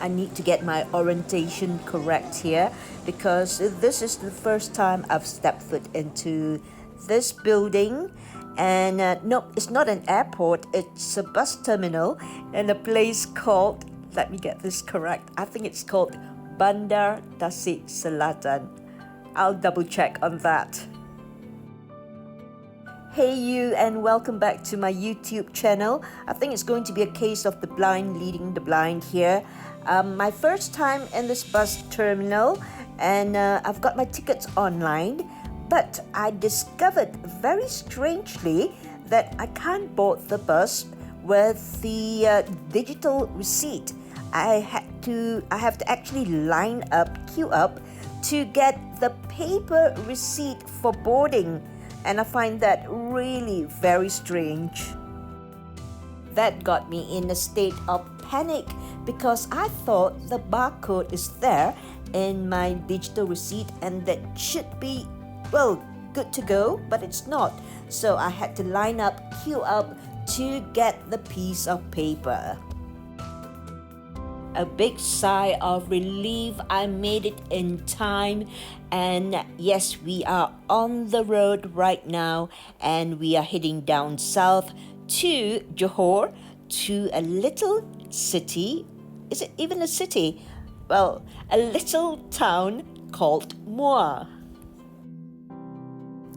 I need to get my orientation correct here because this is the first time I've stepped foot into this building. And no, it's not an airport, it's a bus terminal in a place called, let me get this correct, I think it's called Bandar Tasik Selatan. I'll double check on that. Hey you, and welcome back to my YouTube channel. I think it's going to be a case of the blind leading the blind here. My first time in this bus terminal, and I've got my tickets online, but I discovered very strangely that I can't board the bus with the digital receipt. I have to actually queue up to get the paper receipt for boarding. And I find that really very strange. That got me in a state of panic because I thought the barcode is there in my digital receipt and that should be, well, good to go, but it's not. So I had to queue up to get the piece of paper. A big sigh of relief. I made it in time, and yes, we are on the road right now, and we are heading down south to Johor, to a little city. Is it even a city? Well, a little town called Muar.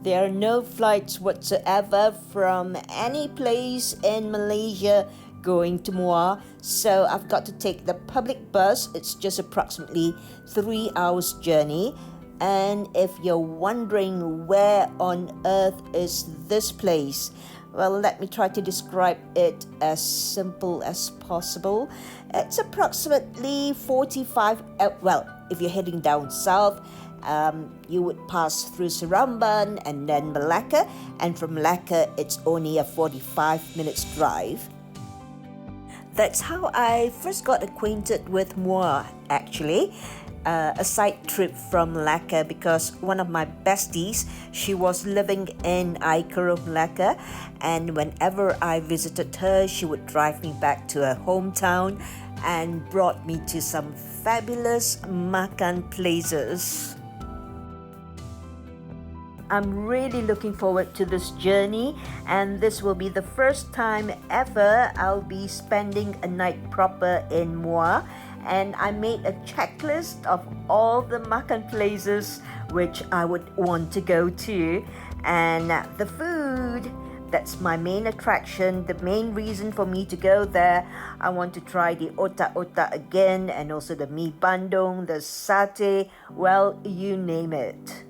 There are no flights whatsoever from any place in Malaysia going to Muar, so I've got to take the public bus. It's just approximately 3 hours journey. And if you're wondering where on earth is this place, well, let me try to describe it as simple as possible. It's approximately 45, if you're heading down south, you would pass through Seramban and then Malacca, and from Malacca it's only a 45 minutes drive. That's how I first got acquainted with Muar, actually. A side trip from Malacca because one of my besties, she was living in Aikar of Malacca, and whenever I visited her, she would drive me back to her hometown and brought me to some fabulous makan places. I'm really looking forward to this journey, and this will be the first time ever I'll be spending a night proper in Muar. And I made a checklist of all the makan places which I would want to go to. And the food, that's my main attraction, the main reason for me to go there. I want to try the otak-otak again, and also the mi bandung, the satay, well, you name it.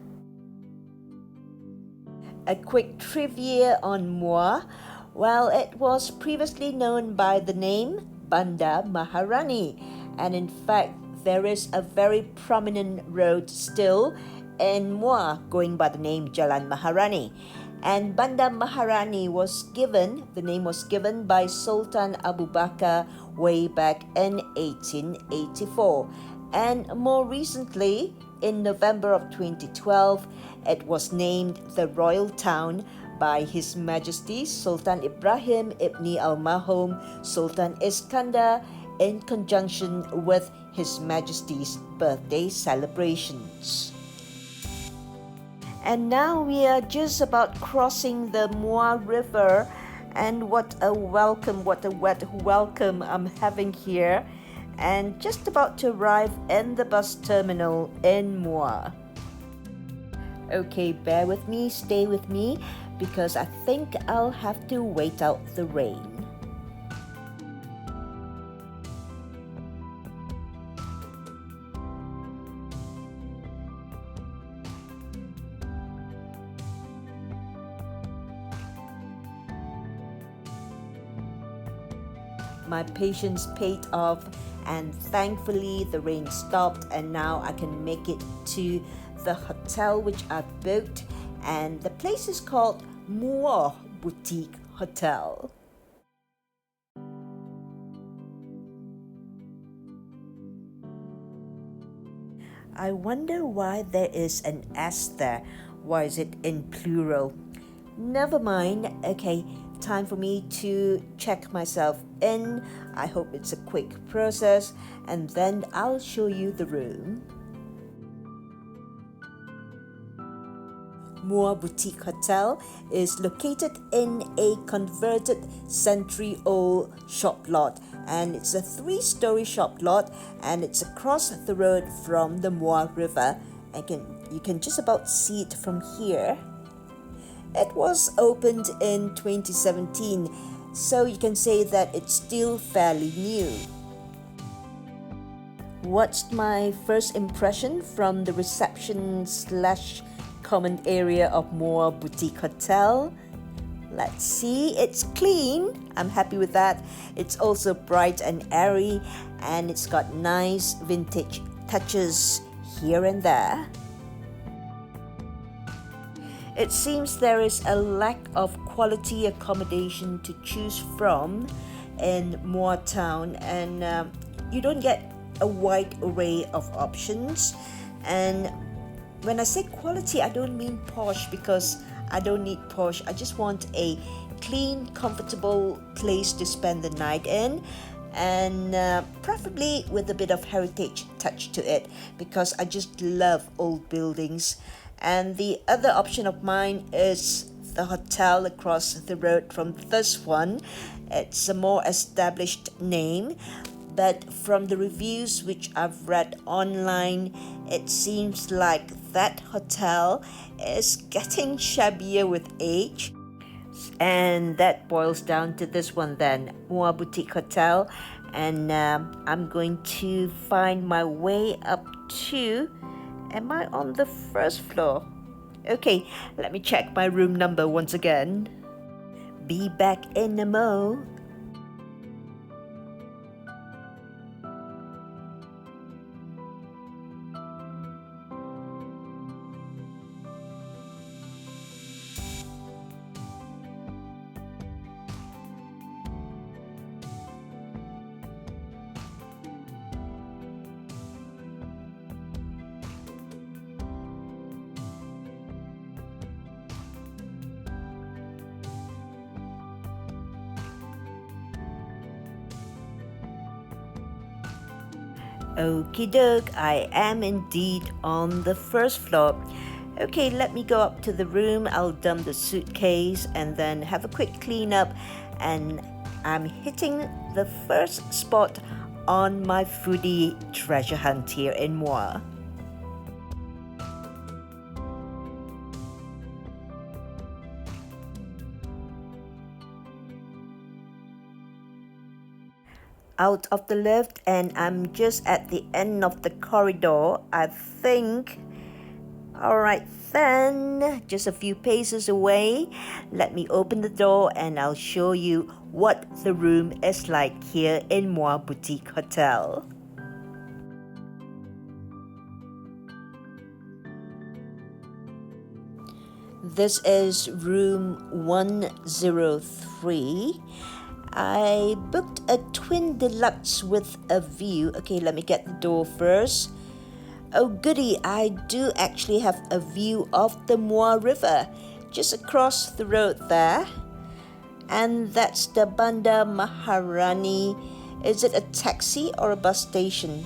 A quick trivia on Muar. Well, it was previously known by the name Bandar Maharani, and in fact there is a very prominent road still in Muar going by the name Jalan Maharani. And Bandar Maharani the name was given by Sultan Abu Bakar way back in 1884. And more recently, in November of 2012, it was named the Royal Town by His Majesty Sultan Ibrahim Ibni Al-Mahum Sultan Iskandar in conjunction with His Majesty's birthday celebrations. And now we are just about crossing the Muar River, and what a wet welcome I'm having here, and just about to arrive in the bus terminal in Muar. Okay, bear with me, stay with me, because I think I'll have to wait out the rain. My patience paid off, and thankfully the rain stopped, and now I can make it to the hotel which I've booked, and the place is called MUO Boutique Hotel. I wonder why there is an S there. Why is it in plural? Never mind. Okay, time for me to check myself in. I hope it's a quick process. and then I'll show you the room. Muar Boutique Hotel is located in a converted century-old shop lot, and it's a 3-story shop lot, and it's across the road from the Muar River. You can just about see it from here. It was opened in 2017, so you can say that it's still fairly new. What's my first impression from the reception / common area of Muar Boutique Hotel? Let's see, it's clean. I'm happy with that. It's also bright and airy, and it's got nice vintage touches here and there. It seems there is a lack of quality accommodation to choose from in Muar Town, and you don't get a wide array of options. And when I say quality, I don't mean posh, because I don't need posh. I just want a clean, comfortable place to spend the night in, and preferably with a bit of heritage touch to it, because I just love old buildings. And the other option of mine is the hotel across the road from this one. It's a more established name, but from the reviews which I've read online, it seems like that hotel is getting shabbier with age. And that boils down to this one then, Muar Boutique Hotel. And I'm going to find my way up to, am I on the first floor? Okay, let me check my room number once again. Be back in a mo. Okie doke, I am indeed on the first floor. Okay, let me go up to the room. I'll dump the suitcase and then have a quick clean up, and I'm hitting the first spot on my foodie treasure hunt here in Muar. Out of the lift, and I'm just at the end of the corridor, I think. Alright then, just a few paces away. Let me open the door and I'll show you what the room is like here in Muar Boutique Hotel. This is room 103. I booked a twin deluxe with a view. Okay, let me get the door first. Oh goody, I do actually have a view of the Muar River just across the road there. And that's the Bandar Maharani. Is it a taxi or a bus station?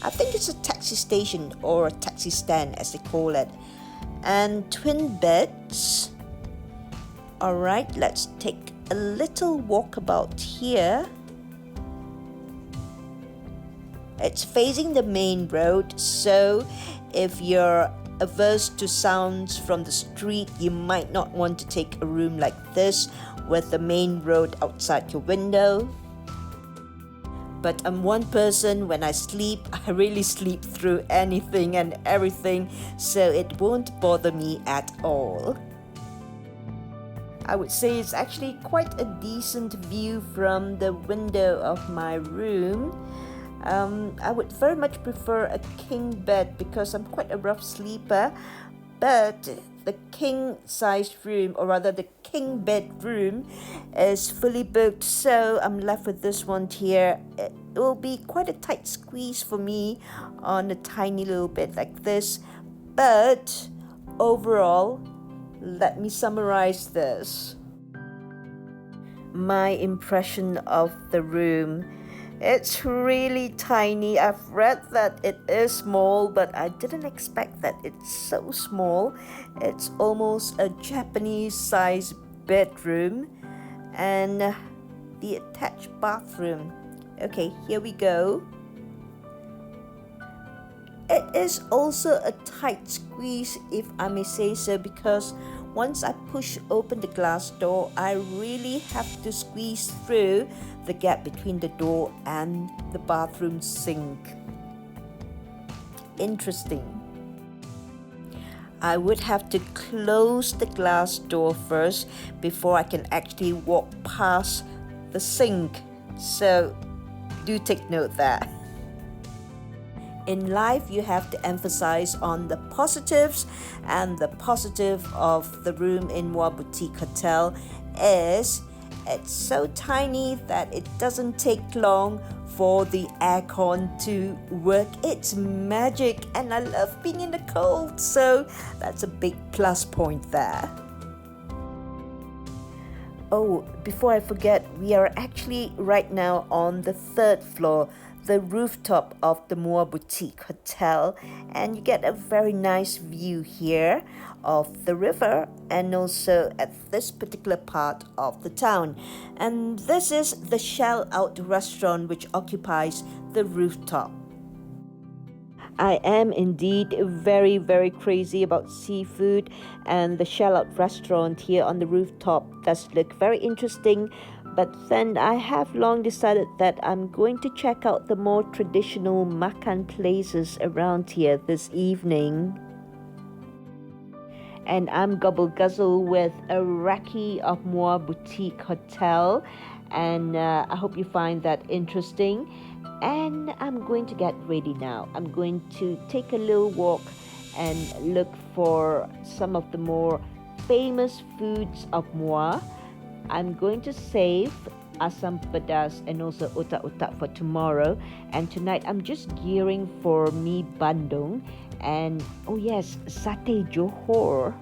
I think it's a taxi station or a taxi stand as they call it. And twin beds. Alright, let's take a little walkabout here. It's facing the main road, so if you're averse to sounds from the street, you might not want to take a room like this with the main road outside your window. But I'm one person, when I sleep, I really sleep through anything and everything, so it won't bother me at all. I would say it's actually quite a decent view from the window of my room. I would very much prefer a king bed because I'm quite a rough sleeper, but the king size room, or rather the king bedroom, is fully booked, so I'm left with this one here. It will be quite a tight squeeze for me on a tiny little bed like this, but overall, let me summarize this. My impression of the room. It's really tiny. I've read that it is small, but I didn't expect that it's so small. It's almost a Japanese-sized bedroom and the attached bathroom. Okay, here we go. It is also a tight squeeze, if I may say so, because once I push open the glass door, I really have to squeeze through the gap between the door and the bathroom sink. Interesting. I would have to close the glass door first before I can actually walk past the sink. So do take note that. In life, you have to emphasize on the positives, and the positive of the room in Muar Boutique Hotel is it's so tiny that it doesn't take long for the aircon to work its magic, and I love being in the cold, so that's a big plus point there. Oh, before I forget, we are actually right now on the 3rd floor, the rooftop of the Muar Boutique Hotel, and you get a very nice view here of the river and also at this particular part of the town. And this is the Shell Out restaurant which occupies the rooftop. I am indeed very, very crazy about seafood, and the Shell Out restaurant here on the rooftop does look very interesting. But then I have long decided that I'm going to check out the more traditional makan places around here this evening. And I'm gobble guzzle with a recce of Muar Boutique Hotel, and I hope you find that interesting. And I'm going to get ready now. I'm going to take a little walk and look for some of the more famous foods of Muar. I'm going to save asam pedas and also otak-otak for tomorrow, and tonight I'm just gearing for mi bandung and oh yes, satay JOHOR.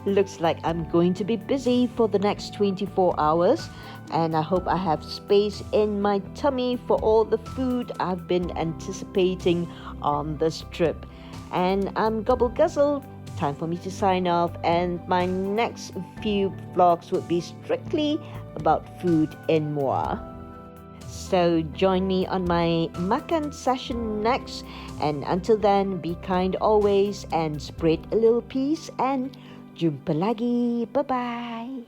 Looks like I'm going to be busy for the next 24 hours, and I hope I have space in my tummy for all the food I've been anticipating on this trip. And I'm gobble guzzle. Time for me to sign off, and my next few vlogs would be strictly about food in Muar. So join me on my makan session next, and until then, be kind always and spread a little peace, and jumpa lagi. Bye bye.